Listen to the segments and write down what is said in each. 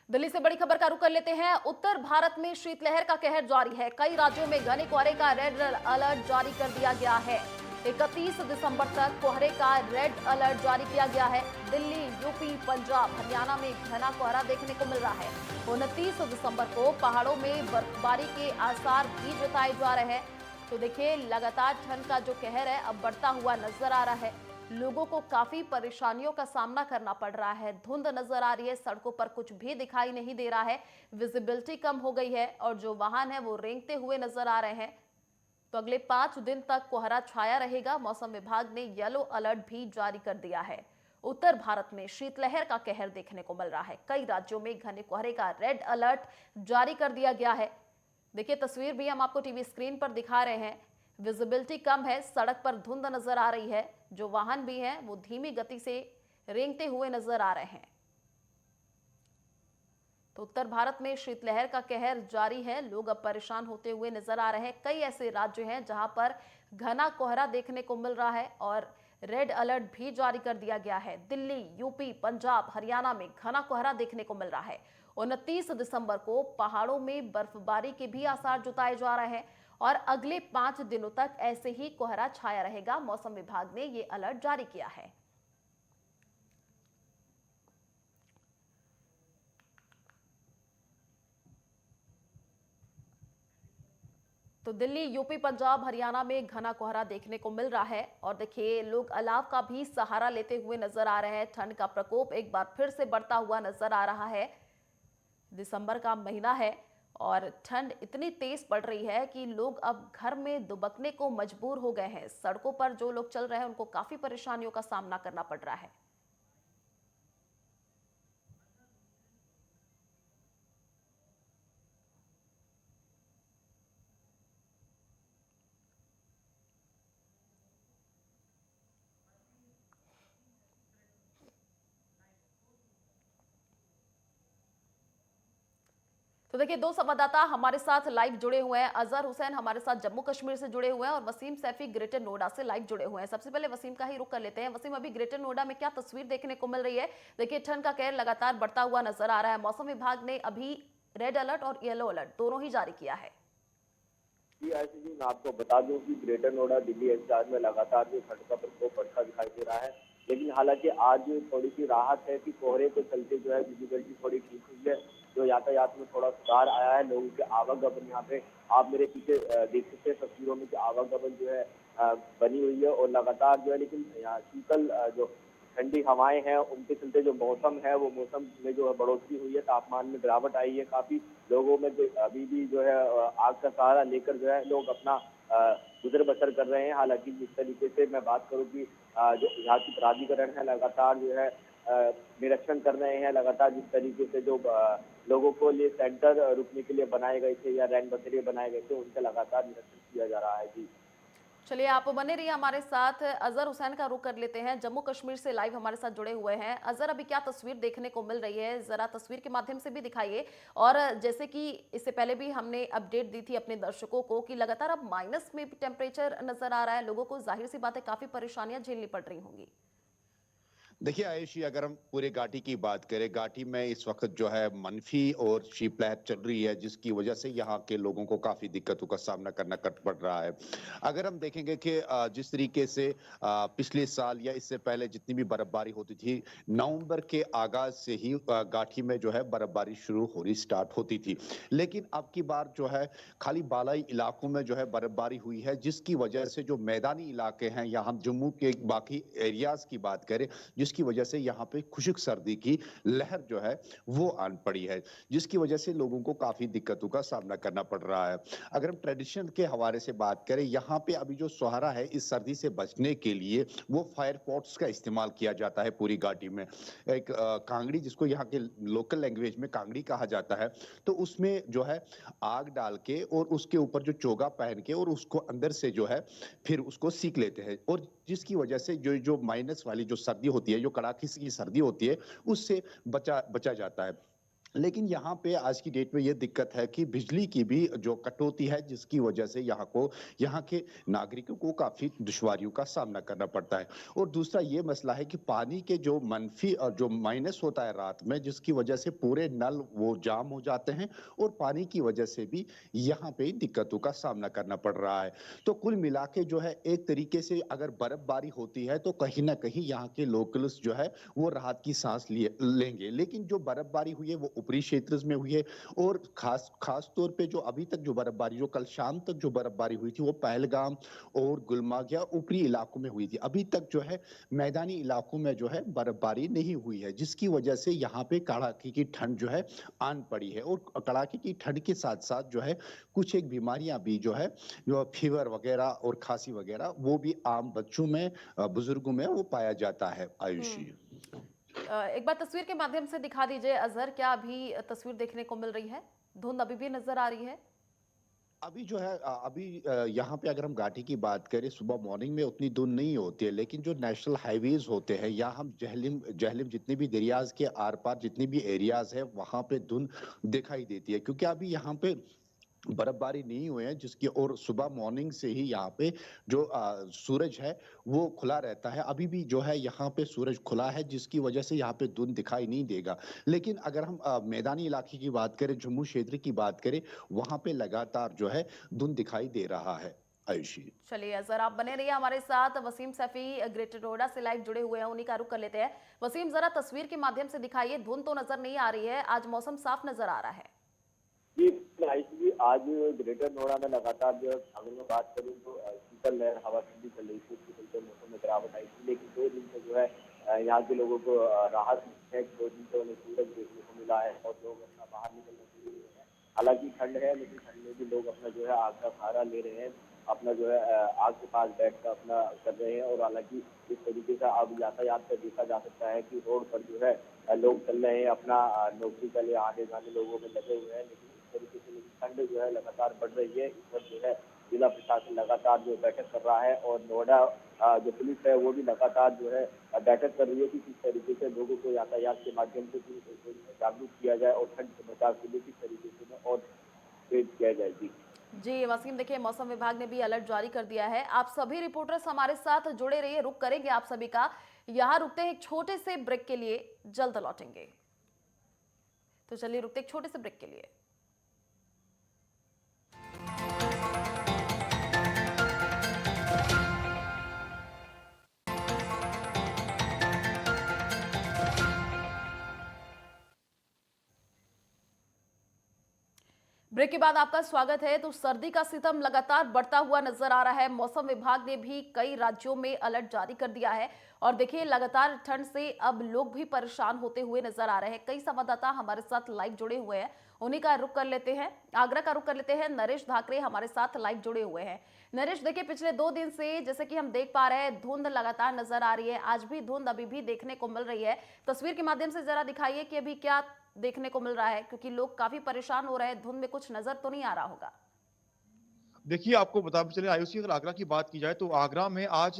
दिल्ली से बड़ी खबर का रुख कर लेते हैं। उत्तर भारत में शीतलहर का कहर जारी है। कई राज्यों में घने कोहरे का रेड अलर्ट जारी कर दिया गया है। 31 दिसंबर तक कोहरे का रेड अलर्ट जारी किया गया है। दिल्ली, यूपी, पंजाब, हरियाणा में घना कोहरा देखने को मिल रहा है। 29 दिसंबर को पहाड़ों में बर्फबारी के आसार भी जताए जा रहे हैं। तो देखिए, लगातार ठंड का जो कहर है अब बढ़ता हुआ नजर आ रहा है। लोगों को काफी परेशानियों का सामना करना पड़ रहा है। धुंध नजर आ रही है, सड़कों पर कुछ भी दिखाई नहीं दे रहा है, विजिबिलिटी कम हो गई है और जो वाहन है वो रेंगते हुए नजर आ रहे हैं। तो अगले 5 दिन तक कोहरा छाया रहेगा। मौसम विभाग ने येलो अलर्ट भी जारी कर दिया है। उत्तर भारत में शीतलहर का कहर देखने को मिल रहा है। कई राज्यों में घने कोहरे का रेड अलर्ट जारी कर दिया गया है। देखिए, तस्वीर भी हम आपको टीवी स्क्रीन पर दिखा रहे हैं। विजिबिलिटी कम है, सड़क पर धुंध नजर आ रही है, जो वाहन भी हैं वो धीमी गति से रेंगते हुए नजर आ रहे हैं। तो उत्तर भारत में शीतलहर का कहर जारी है। लोग अब परेशान होते हुए नजर आ रहे हैं। कई ऐसे राज्य हैं जहां पर घना कोहरा देखने को मिल रहा है और रेड अलर्ट भी जारी कर दिया गया है। दिल्ली, यूपी, पंजाब, हरियाणा में घना कोहरा देखने को मिल रहा है। 29 दिसंबर को पहाड़ों में बर्फबारी के भी आसार जताए जा रहे हैं और अगले 5 दिनों तक ऐसे ही कोहरा छाया रहेगा। मौसम विभाग ने ये अलर्ट जारी किया है। तो दिल्ली, यूपी, पंजाब, हरियाणा में घना कोहरा देखने को मिल रहा है और देखिए, लोग अलाव का भी सहारा लेते हुए नजर आ रहे हैं। ठंड का प्रकोप एक बार फिर से बढ़ता हुआ नजर आ रहा है। दिसंबर का महीना है और ठंड इतनी तेज पड़ रही है कि लोग अब घर में दुबकने को मजबूर हो गए हैं। सड़कों पर जो लोग चल रहे हैं उनको काफी परेशानियों का सामना करना पड़ रहा है। तो देखिए, दो संवाददाता हमारे साथ लाइव जुड़े हुए हैं। अजहर हुसैन हमारे साथ जम्मू कश्मीर से जुड़े हुए हैं और वसीम सैफी ग्रेटर नोएडा से लाइव जुड़े हुए हैं। सबसे पहले वसीम का ही रुख कर लेते हैं। वसीम, अभी ग्रेटर नोएडा में क्या तस्वीर देखने को मिल रही है? देखिए, ठंड का कहर लगातार बढ़ता हुआ नजर आ रहा है। मौसम विभाग ने अभी रेड अलर्ट और येलो अलर्ट दोनों ही जारी किया है। जी आयशा जी, मैं आपको बता दूं कि ग्रेटर नोएडा दिल्ली एनसीआर में लगातार जो ठंड का प्रकोप बढ़ता दिखाई दे रहा है। लेकिन हालांकि आज थोड़ी सी राहत है कि कोहरे के चलते जो है विजिबिलिटी थोड़ी ठीक हुई है। जो यातायात में थोड़ा सुधार आया है। लोगों के आवागमन यहाँ पे आप मेरे पीछे देख सकते हैं तस्वीरों में कि आवागमन जो है बनी हुई है और लगातार जो है। लेकिन यहाँ शीतल जो ठंडी हवाएं हैं उनके चलते जो मौसम है वो मौसम में जो है बढ़ोतरी हुई है। तापमान में गिरावट आई है। काफी लोगों में जो अभी भी जो है आग का सहारा लेकर जो है लोग अपना गुजर बसर कर रहे हैं। हालांकि जिस तरीके से मैं बात करूं कि जो यहाँ की प्राधिकरण है लगातार जो है निरीक्षण कर रहे हैं। लगातार जिस तरीके से जो लोगों को लिए सेंटर रुकने के लिए बनाए गए थे या रैन बसेरे बनाए गए थे उनका लगातार निरीक्षण किया जा रहा है। जी चलिए, आप बने रहिए हमारे साथ। अजहर हुसैन का रुख कर लेते हैं, जम्मू कश्मीर से लाइव हमारे साथ जुड़े हुए हैं। अजहर, अभी क्या तस्वीर देखने को मिल रही है, जरा तस्वीर के माध्यम से भी दिखाइए। और जैसे कि इससे पहले भी हमने अपडेट दी थी अपने दर्शकों को कि लगातार अब माइनस में भी टेम्परेचर नजर आ रहा है। लोगों को जाहिर सी बात है काफी परेशानियां झेलनी पड़ रही होंगी। देखिए आयुषी, अगर हम पूरे घाटी की बात करें, घाटी में इस वक्त जो है मनफी और शीतलहर चल रही है, जिसकी वजह से यहाँ के लोगों को काफी दिक्कतों का सामना करना पड़ रहा है। अगर हम देखेंगे कि जिस तरीके से पिछले साल या इससे पहले जितनी भी बर्फबारी होती थी, नवंबर के आगाज से ही घाटी में जो है बर्फबारी शुरू होनी स्टार्ट होती थी। लेकिन अब की बार जो है खाली बालाई इलाकों में जो है बर्फबारी हुई है, जिसकी वजह से जो मैदानी इलाके हैं या हम जम्मू के बाकी एरियाज की बात करें, जिसकी वजह से यहाँ पे खुश्क सर्दी की लहर जो है वो आन पड़ी है, जिसकी वजह से लोगों को काफी दिक्कतों का सामना करना पड़ रहा है। अगर हम ट्रेडिशन के हवाले से बात करें, यहाँ पे अभी जो सुहारा है इस सर्दी से बचने के लिए वो फायर पॉट्स का इस्तेमाल किया जाता है पूरी घाटी में। एक कांगड़ी, जिसको यहाँ के लोकल लैंग्वेज में कांगड़ी कहा जाता है, तो उसमें जो है आग डाल के और उसके ऊपर जो चोगा पहन के और उसको अंदर से जो है फिर उसको सीख लेते हैं, और जिसकी वजह से जो जो माइनस वाली जो सर्दी होती है, जो कड़ाके की सर्दी होती है, उससे बचा बचा जाता है। लेकिन यहाँ पे आज की डेट में ये दिक्कत है कि बिजली की भी जो कटौती है, जिसकी वजह से यहाँ के नागरिकों को काफ़ी दुश्वारियों का सामना करना पड़ता है। और दूसरा ये मसला है कि पानी के जो मनफ़ी और जो माइनस होता है रात में, जिसकी वजह से पूरे नल वो जाम हो जाते हैं और पानी की वजह से भी यहाँ पे दिक्कतों का सामना करना पड़ रहा है। तो कुल मिला के जो है, एक तरीके से अगर बर्फ़बारी होती है, तो कहीं न कहीं यहाँ के लोकल्स जो है, वो राहत की सांस लिए लेंगे। लेकिन जो बर्फबारी हुई है वो ऊपरी क्षेत्र में हुई है, और खास खास तौर पे जो अभी तक जो बर्फबारी, जो कल शाम तक जो बर्फबारी हुई थी, वो पहलगाम और गुलमर्ग या ऊपरी इलाकों में हुई थी। अभी तक जो है मैदानी इलाकों में जो है बर्फबारी नहीं हुई है, जिसकी वजह से यहाँ पे कड़ाके की ठंड जो है आन पड़ी है। और कड़ाके की ठंड के साथ साथ जो है कुछ एक बीमारियां भी जो है, जो फीवर वगैरह और खांसी वगैरह, वो भी आम बच्चों में, बुजुर्गों में वो पाया जाता है। हम्म। आयुषी। एक बार तस्वीर के माध्यम से दिखा दीजिए अजहर, क्या अभी तस्वीर देखने को मिल रही है? धुंध अभी भी नजर आ रही है? अभी जो है यहाँ पे अगर हम घाटी की बात करें, सुबह मॉर्निंग में उतनी धुंध नहीं होती है, लेकिन जो नेशनल हाईवेज होते हैं, या हम जहलिम जहलिम जितने भी दरियाज के आर पार जितने भी एरियाज है, वहां पे धुंध दिखाई देती है, क्योंकि अभी यहाँ पे बर्फबारी नहीं हुई है, जिसकी और सुबह मॉर्निंग से ही यहाँ पे जो सूरज है वो खुला रहता है। अभी भी जो है यहाँ पे सूरज खुला है, जिसकी वजह से यहाँ पे धुंध दिखाई नहीं देगा। लेकिन अगर हम मैदानी इलाके की बात करें, जम्मू क्षेत्र की बात करें, वहां पे लगातार जो है धुंध दिखाई दे रहा है। आयुषी। चलिए अजहर, आप बने रहिए हमारे साथ। वसीम सैफी ग्रेटर नोएडा से लाइव जुड़े हुए हैं, उन्हीं का रुख कर लेते हैं। वसीम, जरा तस्वीर के माध्यम से दिखाइए, धुंध तो नजर नहीं आ रही है, आज मौसम साफ नजर आ रहा है। जी आयुषी, आज ग्रेटर नोएडा में लगातार जो है, अगर मैं बात करूँ तो शीतल लहर हवा ठंडी चल रही थी, उसके चलते मौसम में गिरावट आई थी। लेकिन 2 दिन से जो है यहाँ के लोगों को राहत है। 2 दिन से उन्हें सूरज देखने को मिला है और लोग अपना बाहर निकलना शुरू हुए हैं। हालांकि ठंड है, लेकिन ठंड में भी लोग अपना जो है आग का सहारा ले रहे हैं, अपना जो है आग के पास बैठ कर अपना कर रहे हैं। और हालांकि इस तरीके से अब यातायात पर देखा जा सकता है कि रोड पर जो है लोग चल रहे हैं, अपना नौकरी के लिए आने जाने लोगों में लगे हुए हैं। लेकिन इस तरीके से ठंड जो है लगातार बढ़ रही है। इस पर जो है जिला प्रशासन लगातार जो बैठक कर रहा है, और नोएडा जो पुलिस है वो भी लगातार जो है बैठक कर रही है कि किस तरीके से लोगों को यातायात के माध्यम से जागरूक किया जाए और ठंड से बचाव के लिए किस तरीके से और तेज किया जाए। जी वसीम, देखिए मौसम विभाग ने भी अलर्ट जारी कर दिया है। आप सभी रिपोर्टर्स हमारे साथ जुड़े रहिए, रुक करेंगे आप सभी का। यहाँ रुकते हैं एक छोटे से ब्रेक के लिए, जल्द लौटेंगे। तो चलिए रुकते एक छोटे से ब्रेक के लिए। ब्रेक के बाद आपका स्वागत है। तो सर्दी का सितम लगातार बढ़ता हुआ नजर आ रहा है। मौसम विभाग ने भी कई राज्यों में अलर्ट जारी कर दिया है, और देखिए लगातार ठंड से अब लोग भी परेशान होते हुए नजर आ रहे हैं। कई संवाददाता हमारे साथ लाइव जुड़े हुए हैं, उन्हीं का रुख कर लेते हैं। आगरा का रुख कर लेते हैं। नरेश धाकरे हमारे साथ लाइव जुड़े हुए हैं। नरेश, देखिए पिछले 2 दिन से जैसे कि हम देख पा रहे हैं, धुंध लगातार नजर आ रही है। आज भी धुंध अभी भी देखने को मिल रही है। तस्वीर के माध्यम से जरा दिखाइए कि अभी क्या देखने को मिल रहा है, क्योंकि लोग काफी परेशान हो रहे हैं। धुंध में कुछ नजर तो नहीं आ रहा होगा? देखिए, आपको बता चले आयुषी, अगर आगरा की बात की जाए तो आगरा में आज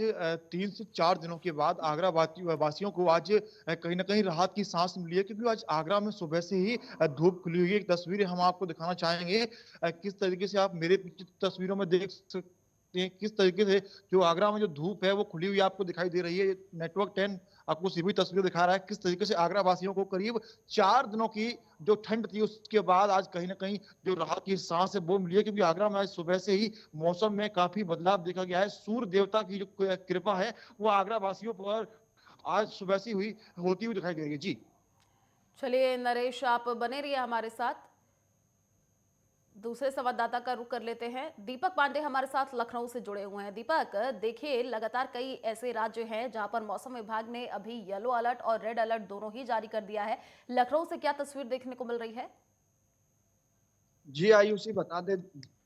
3 से 4 दिनों के बाद आगरा वासियों को आज कहीं न कहीं राहत की सांस मिली है, क्योंकि आज आगरा में सुबह से ही धूप खिली हुई है। एक तस्वीर हम आपको दिखाना चाहेंगे, किस तरीके से आप मेरे पीछे तस्वीरों में देख सकते हैं, किस तरीके से जो आगरा में जो धूप है वो खुली हुई आपको दिखाई दे रही है। नेटवर्क 10 आपको सीधी तस्वीर दिखा रहा है किस तरीके से आगरा वासियों को करीब 4 दिनों की जो ठंड थी उसके बाद आज कहीं ना कहीं जो राहत की सांस है वो मिली है, क्योंकि आगरा में आज सुबह से ही मौसम में काफी बदलाव देखा गया है। सूर्य देवता की जो कृपा है वो आगरा वासियों पर आज सुबह से हुई होती हुई दिखाई दे रही है। जी चलिए नरेश, आप बने रहिए हमारे साथ। दूसरे संवाददाता का रुख कर लेते हैं। दीपक पांडे हमारे साथ लखनऊ से जुड़े हुए हैं। दीपक, देखिए लगातार कई ऐसे राज्य हैं जहां पर मौसम विभाग ने अभी येलो अलर्ट और रेड अलर्ट दोनों ही जारी कर दिया है। लखनऊ से क्या तस्वीर देखने को मिल रही है? जी आयुषी, बता दे,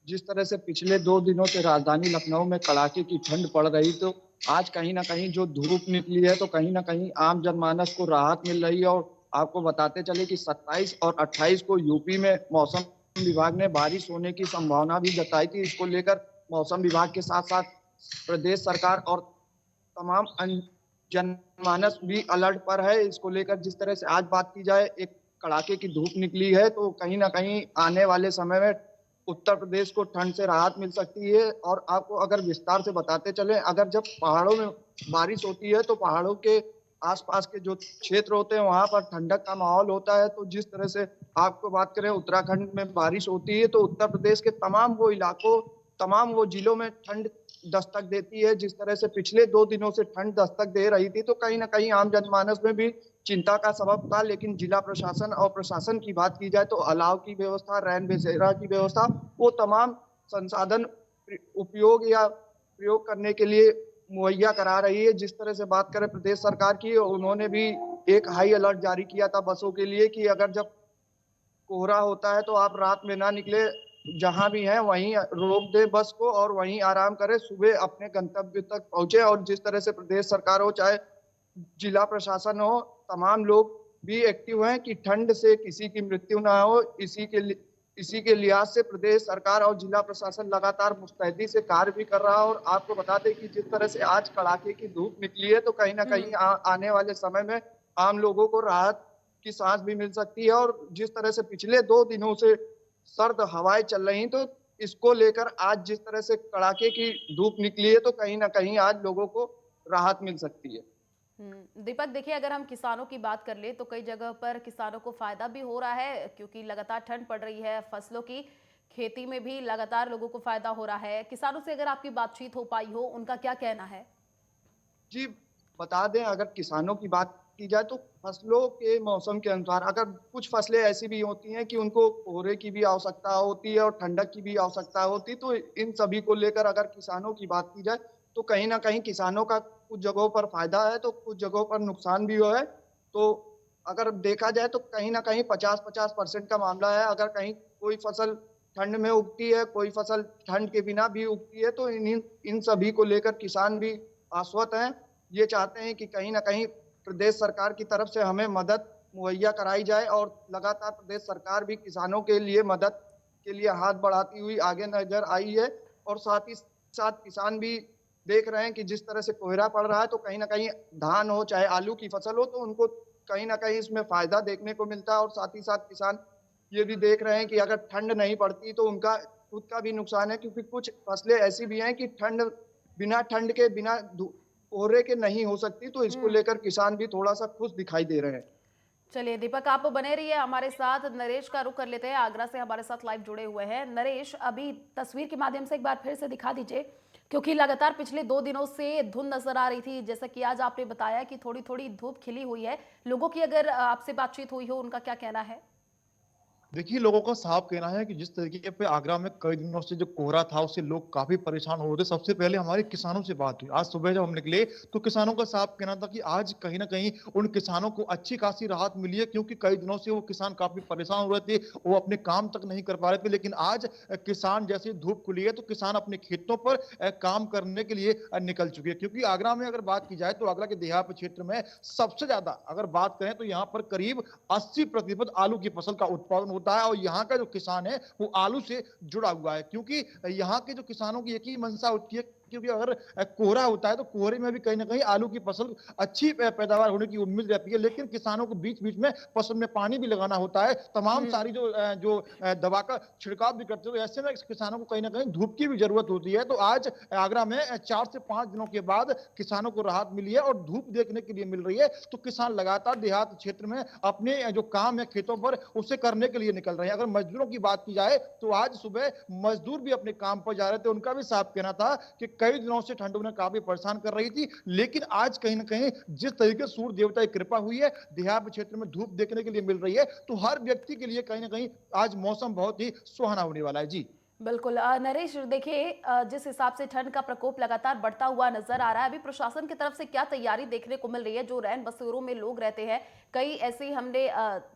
जिस तरह से पिछले 2 दिनों से राजधानी लखनऊ में कड़ाके की ठंड पड़ रही, तो आज कहीं ना कहीं जो धूप निकली है तो कहीं ना कहीं आम जनमानस को राहत मिल रही है। और आपको बताते चले कि 27 और 28 को यूपी में मौसम विभाग ने बारिश होने की संभावना भी जताई थी। इसको लेकर मौसम विभाग के साथ साथ प्रदेश सरकार और तमाम जनमानस भी अलर्ट पर है। इसको लेकर जिस तरह से आज बात की जाए, एक कड़ाके की धूप निकली है, तो कहीं ना कहीं आने वाले समय में उत्तर प्रदेश को ठंड से राहत मिल सकती है। और आपको अगर विस्तार से बताते चले, अगर जब पहाड़ों में बारिश होती है तो पहाड़ों के आसपास के जो क्षेत्र होते हैं वहां पर ठंडक का माहौल होता है। तो जिस तरह से आपको बात करें उत्तराखंड में बारिश होती है, तो उत्तर प्रदेश के तमाम वो इलाकों, तमाम वो जिलों में ठंड दस्तक देती है। जिस तरह से पिछले 2 दिनों से ठंड दस्तक दे रही थी, तो कहीं ना कहीं आम जनमानस में भी चिंता का सबब था। लेकिन जिला प्रशासन और प्रशासन की बात की जाए तो अलाव की व्यवस्था, रैन बसेरा की व्यवस्था, वो तमाम संसाधन उपयोग या प्रयोग करने के लिए मुहैया करा रही है। जिस तरह से बात करें प्रदेश सरकार की, उन्होंने भी एक हाई अलर्ट जारी किया था बसों के लिए कि अगर जब कोहरा होता है तो आप रात में ना निकले, जहां भी हैं वहीं रोक दें बस को और वहीं आराम करें, सुबह अपने गंतव्य तक पहुंचे। और जिस तरह से प्रदेश सरकार हो चाहे जिला प्रशासन हो, तमाम लोग भी एक्टिव हैं कि ठंड से किसी की मृत्यु ना हो। इसी के लिहाज से प्रदेश सरकार और जिला प्रशासन लगातार मुस्तैदी से कार्य भी कर रहा है। और आपको बता दें कि जिस तरह से आज कड़ाके की धूप निकली है, तो कहीं ना कहीं आने वाले समय में आम लोगों को राहत की सांस भी मिल सकती है। और जिस तरह से पिछले 2 दिनों से सर्द हवाएं चल रही, तो इसको लेकर आज जिस तरह से कड़ाके की धूप निकली है, तो कहीं ना कहीं आज लोगों को राहत मिल सकती है। दीपक, देखिए अगर हम किसानों की बात कर ले तो कई जगह पर किसानों को फायदा भी हो रहा है, क्योंकि लगातार ठंड पड़ रही है, फसलों की खेती में भी लगातार लोगों को फायदा हो रहा है। किसानों से अगर आपकी बातचीत हो पाई हो, उनका क्या कहना है? जी, बता दें, अगर किसानों की बात की जाए तो फसलों के मौसम के अनुसार अगर कुछ फसलें ऐसी भी होती हैं कि उनको कोहरे की भी आवश्यकता होती है और ठंडक की भी आवश्यकता होती है, तो इन सभी को लेकर अगर किसानों की बात की जाए तो कहीं ना कहीं किसानों का कुछ जगहों पर फायदा है तो कुछ जगहों पर नुकसान भी हुआ है। तो अगर देखा जाए तो कहीं ना कहीं 50-50% का मामला है। अगर कहीं कोई फसल ठंड में उगती है, कोई फसल ठंड के बिना भी उगती है, तो इन सभी को लेकर किसान भी आश्वस्त हैं। ये चाहते हैं कि कहीं ना कहीं प्रदेश सरकार की तरफ से हमें मदद मुहैया कराई जाए। और लगातार प्रदेश सरकार भी किसानों के लिए मदद के लिए हाथ बढ़ाती हुई आगे नजर आई है। और साथ ही साथ किसान भी देख रहे हैं कि जिस तरह से कोहरा पड़ रहा है, तो कहीं ना कहीं धान हो चाहे आलू की फसल हो, तो उनको कहीं ना कहीं इसमें फायदा देखने को मिलता है। और साथ ही साथ किसान ये भी देख रहे हैं कि अगर ठंड नहीं पड़ती तो उनका खुद का भी नुकसान है, क्योंकि कुछ फसलें ऐसी भी हैं कि बिना ठंड के, बिना कोहरे के नहीं हो सकती। तो इसको लेकर किसान भी थोड़ा सा खुश दिखाई दे रहे हैं। चलिए दीपक, आप बने रहिए हमारे साथ। नरेश का रुख कर लेते हैं, आगरा से हमारे साथ लाइव जुड़े हुए हैं। नरेश, अभी तस्वीर के माध्यम से एक बार फिर से दिखा दीजिए, क्योंकि लगातार पिछले 2 दिनों से धुंध नजर आ रही थी। जैसा कि आज आपने बताया कि थोड़ी थोड़ी धूप खिली हुई है। लोगों की अगर आपसे बातचीत हुई हो, उनका क्या कहना है? देखिए, लोगों का साफ कहना है कि जिस तरीके पे आगरा में कई दिनों से जो कोहरा था उससे लोग काफी परेशान हो रहे थे। सबसे पहले हमारे किसानों से बात हुई आज सुबह जब हम निकले, तो किसानों का साफ कहना था कि आज कहीं ना कहीं उन किसानों को अच्छी खासी राहत मिली है, क्योंकि कई दिनों से वो किसान काफी परेशान हो रहे थे, वो अपने काम तक नहीं कर पा रहे थे। लेकिन आज किसान जैसे धूप खुली है तो किसान अपने खेतों पर काम करने के लिए निकल चुके हैं। क्योंकि आगरा में अगर बात की जाए तो आगरा के देहात क्षेत्र में सबसे ज्यादा अगर बात करें तो यहाँ पर करीब 80% आलू की फसल का उत्पादन होता है। और यहाँ का जो किसान है वो आलू से जुड़ा हुआ है, क्योंकि यहाँ के जो किसानों की एक ही मंशा होती है, क्योंकि अगर कोहरा होता है तो कोहरे में भी कहीं ना कहीं आलू की फसल अच्छी पैदावार होने की उम्मीद रहती है। लेकिन किसानों को बीच बीच में फसल में पानी भी लगाना होता है, तमाम सारी जो दवा का छिड़काव भी करते हैं। ऐसे में किसानों को कहीं ना कहीं धूप की भी जरूरत होती है। तो आज आगरा में 4 से 5 दिनों के बाद किसानों को राहत मिली है और धूप देखने के लिए मिल रही है। तो किसान लगातार देहात क्षेत्र में अपने जो काम है खेतों पर उसे करने के लिए निकल रहे हैं। अगर मजदूरों की बात की जाए तो आज सुबह मजदूर भी अपने काम पर जा रहे थे। उनका भी साफ कहना था कि कई दिनों से ठंड उन्हें काफी परेशान कर रही थी, लेकिन आज कहीं ना कहीं जिस तरीके से सूर्य देवता की कृपा हुई है, देहात क्षेत्र में धूप देखने के लिए मिल रही है, तो हर व्यक्ति के लिए कहीं ना कहीं आज मौसम बहुत ही सुहाना होने वाला है। जी बिल्कुल नरेश, देखिए जिस हिसाब से ठंड का प्रकोप लगातार बढ़ता हुआ नजर आ रहा है, अभी प्रशासन की तरफ से क्या तैयारी देखने को मिल रही है? जो रैन बसेरों में लोग रहते हैं, कई ऐसी हमने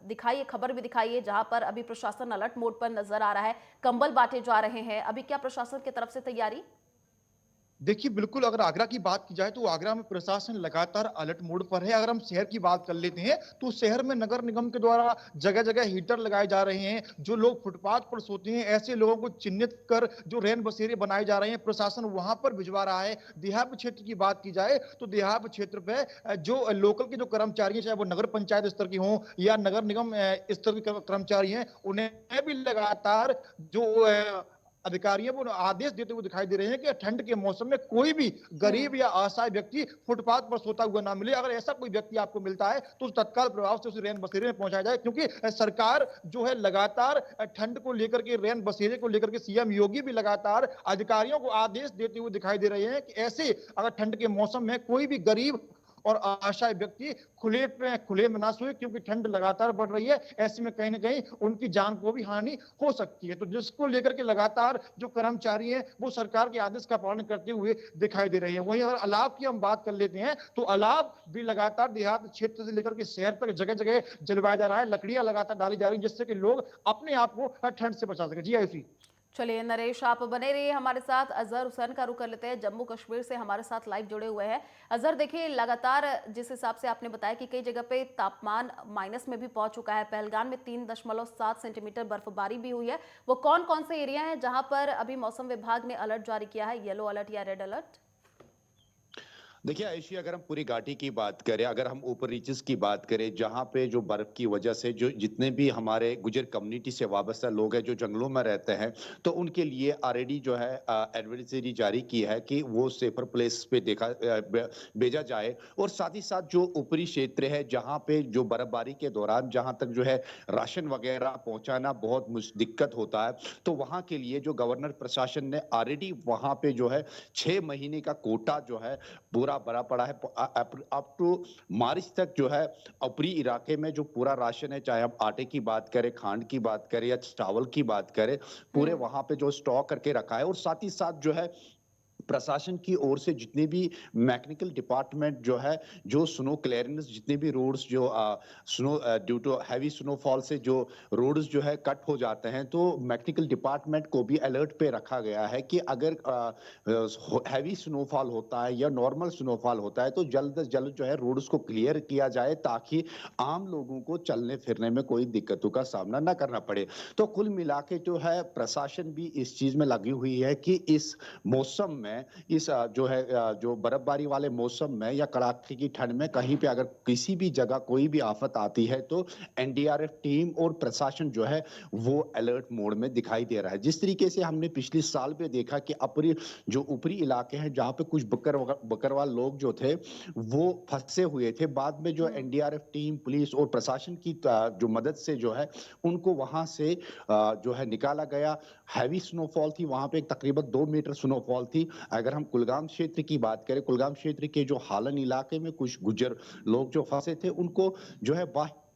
दिखाई है, खबर भी दिखाई है, जहां पर अभी प्रशासन अलर्ट मोड पर नजर आ रहा है, कंबल बांटे जा रहे हैं। अभी क्या प्रशासन की तरफ से तैयारी? देखिए, बिल्कुल अगर आगरा की बात की जाए तो आगरा में प्रशासन लगातार अलर्ट मोड पर है। अगर हम शहर की बात कर लेते हैं तो शहर में नगर निगम के द्वारा जगह-जगह हीटर लगाए जा रहे हैं। जो लोग फुटपाथ पर सोते हैं, ऐसे लोगों को चिन्हित कर जो रैन बसेरे बनाए जा रहे हैं, प्रशासन वहां पर भिजवा रहा है। देहात क्षेत्र की बात की जाए तो देहात क्षेत्र पे जो लोकल के जो कर्मचारी हैं, चाहे वो नगर पंचायत स्तर के हों या नगर निगम स्तर के कर्मचारी हैं, उन्हें भी लगातार जो अधिकारी हैं वो आदेश देते हुए दिखाई दे रहे हैं कि ठंड के मौसम में कोई भी गरीब या असहाय व्यक्ति फुटपाथ पर सोता हुआ ना मिले। अगर ऐसा कोई व्यक्ति आपको मिलता है तो तत्काल प्रभाव से उसे रैन बसेरे में पहुंचाया जाए, क्योंकि सरकार जो है लगातार ठंड को लेकर के, रैन बसेरे को लेकर के सीएम योगी भी लगातार अधिकारियों को आदेश देते हुए दिखाई दे रहे हैं कि ऐसे अगर ठंड के मौसम में कोई भी गरीब और असहाय व्यक्ति खुले में ना सोए, क्योंकि ठंड लगातार बढ़ रही है। ऐसे में कहीं ना कहीं उनकी जान को भी हानि हो सकती है। तो जिसको लेकर के लगातार जो कर्मचारी हैं वो सरकार के आदेश का पालन करते हुए दिखाई दे रहे हैं। वहीं अगर अलाव की हम बात कर लेते हैं तो अलाव भी लगातार देहात क्षेत्र से लेकर के शहर तक जगह जगह जलवाया जा रहा है। लकड़ियां लगातार डाली जा रही है जिससे कि लोग अपने आप को ठंड से बचा सके। जी आयुषी। चलिए नरेश, आप बने रहिए हमारे साथ। अजहर हुसैन का रुख कर लेते हैं, जम्मू कश्मीर से हमारे साथ लाइव जुड़े हुए हैं। अजहर, देखिए लगातार जिस हिसाब से आपने बताया कि कई जगह पे तापमान माइनस में भी पहुंच चुका है। पहलगाम में 3.7 सेंटीमीटर बर्फबारी भी हुई है। वो कौन कौन से एरिया हैं जहां पर अभी मौसम विभाग ने अलर्ट जारी किया है, येलो अलर्ट या रेड अलर्ट? देखिए आयुषी, अगर हम पूरी घाटी की बात करें, अगर हम ऊपर रीचेस की बात करें, जहां पे जो बर्फ की वजह से जो जितने भी हमारे गुजर कम्युनिटी से वाबस्ता लोग हैं जो जंगलों में रहते हैं, तो उनके लिए ऑलरेडी जो है एडवाइजरी जारी की है कि वो सेफर प्लेस पे भेजा जाए। और साथ ही साथ जो ऊपरी क्षेत्र है जहां पे जो बर्फबारी के दौरान जहां तक जो है राशन वगैरह पहुंचाना बहुत दिक्कत होता है, तो वहां के लिए जो गवर्नर प्रशासन ने ऑलरेडी वहां पे जो है 6 महीने का कोटा जो है पूरा भरा पड़ा है। अप टू मार्च तक जो है ऊपरी इलाके में जो पूरा राशन है, चाहे हम आटे की बात करें, खांड की बात करें या चावल की बात करें, पूरे वहां पे जो स्टॉक करके रखा है। और साथ ही साथ जो है प्रशासन की ओर से जितने भी मैकेनिकल डिपार्टमेंट जो है, जो स्नो क्लियरेंस, जितने भी रोड्स जो snow due to heavy snowfall से जो रोड्स जो है कट हो जाते हैं, तो मैकेनिकल डिपार्टमेंट को भी अलर्ट पे रखा गया है कि अगर हैवी स्नोफॉल होता है या नॉर्मल स्नोफॉल होता है तो जल्द से जल्द जो है रोड्स को क्लियर किया जाए, ताकि आम लोगों को चलने फिरने में कोई दिक्कतों का सामना न करना पड़े। तो कुल मिला के जो है प्रशासन भी इस चीज में लगी हुई है कि इस मौसम में, इस जो है जो बर्फबारी वाले मौसम में या कड़ाके की ठंड में कहीं पे अगर किसी भी जगह कोई भी आफत आती है तो एनडीआरएफ टीम और प्रशासन जो है वो अलर्ट मोड में दिखाई दे रहा है। जिस तरीके से हमने पिछले साल पे देखा कि जो ऊपरी इलाके हैं जहां पे कुछ बकरवाल लोग जो थे वो फंसे हुए थे, बाद में जो एनडीआरएफ टीम, पुलिस और प्रशासन की जो मदद से जो है उनको वहां से जो है निकाला गया। हैवी स्नोफॉल थी वहां पे, तकरीबन 2 मीटर स्नोफॉल थी। अगर हम कुलगाम क्षेत्र की बात करें, कुलगाम क्षेत्र के जो हालन इलाके में कुछ गुज्जर लोग जो फंसे थे, उनको जो है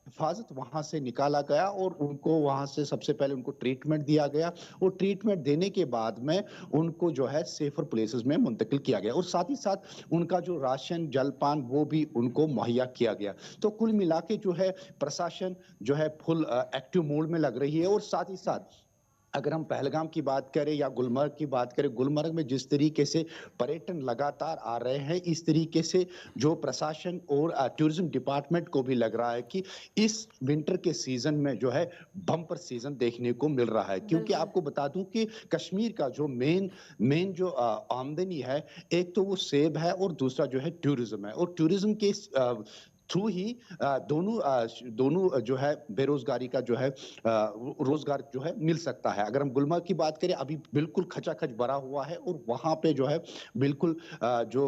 हिफाजत वहां से निकाला गया और उनको वहां से सबसे पहले उनको ट्रीटमेंट दिया गया और ट्रीटमेंट देने के बाद में उनको जो है सेफर प्लेसेस में मुंतकिल किया गया और साथ ही साथ उनका जो राशन जलपान वो भी उनको मुहैया किया गया। तो कुल मिला के जो है प्रशासन जो है फुल एक्टिव मोड में लग रही है। और साथ ही साथ अगर हम पहलगाम की बात करें या गुलमर्ग की बात करें, गुलमर्ग में जिस तरीके से पर्यटन लगातार आ रहे हैं, इस तरीके से जो प्रशासन और टूरिज्म डिपार्टमेंट को भी लग रहा है कि इस विंटर के सीजन में जो है बम्पर सीजन देखने को मिल रहा है। क्योंकि आपको बता दूं कि कश्मीर का जो मेन जो आमदनी है, एक तो वो सेब है और दूसरा जो है टूरिज्म है। और टूरिज्म के थ्रू ही दोनों जो है बेरोजगारी का जो है रोजगार जो है मिल सकता है। अगर हम गुलमर्ग की बात करें, अभी बिल्कुल खचाखच भरा हुआ है और वहां पे जो है बिल्कुल जो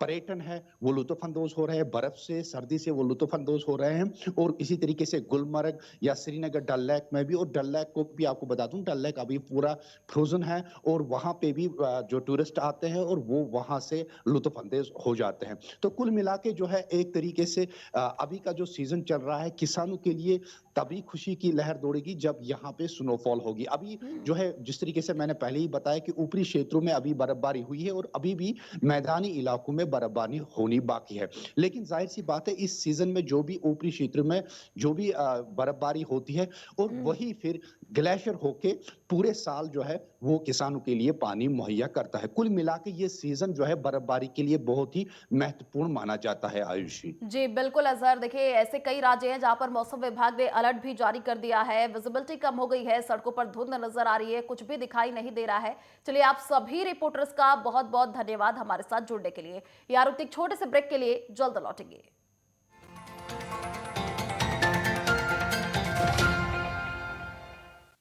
पर्यटन है वो लुत्फानंदोज हो रहे हैं, बर्फ से, सर्दी से वो लुत्फानंदोज हो रहे हैं। और इसी तरीके से गुलमर्ग या श्रीनगर डल लेक में भी, और डल लेक को भी आपको बता दूं, डल लेक अभी पूरा फ्रोजन है और वहां पे भी जो टूरिस्ट आते हैं और वो वहां से लुत्फानंदोज हो जाते हैं। तो कुल मिला के जो है एक तरीके से अभी का जो सीजन चल रहा है किसानों के लिए तभी खुशी की लहर दौड़ेगी जब यहाँ पे स्नोफॉल होगी। अभी जो है जिस तरीके से मैंने पहले ही बताया कि ऊपरी क्षेत्रों में अभी बर्फबारी हुई है और अभी भी मैदानी इलाकों में बर्फबारी होनी बाकी है। लेकिन जाहिर सी बात है इस सीजन में जो भी ऊपरी क्षेत्र में जो भी बर्फबारी होती है और वही फिर ग्लेशियर होके पूरे साल जो है वो किसानों के लिए पानी मुहैया करता है। कुल मिला के ये सीजन जो है बर्फबारी के लिए बहुत ही महत्वपूर्ण माना जाता है आयुषी। जी बिल्कुल अजहर, देखिए ऐसे कई राज्य हैं जहां पर मौसम विभाग ने अलर्ट भी जारी कर दिया है। विजिबिलिटी कम हो गई है, सड़कों पर धुंध नजर आ रही है, कुछ भी दिखाई नहीं दे रहा है। चलिए आप सभी रिपोर्टर्स का बहुत बहुत धन्यवाद हमारे साथ जुड़ने के लिए। यार एक छोटे से ब्रेक के लिए जल्द लौटेंगे।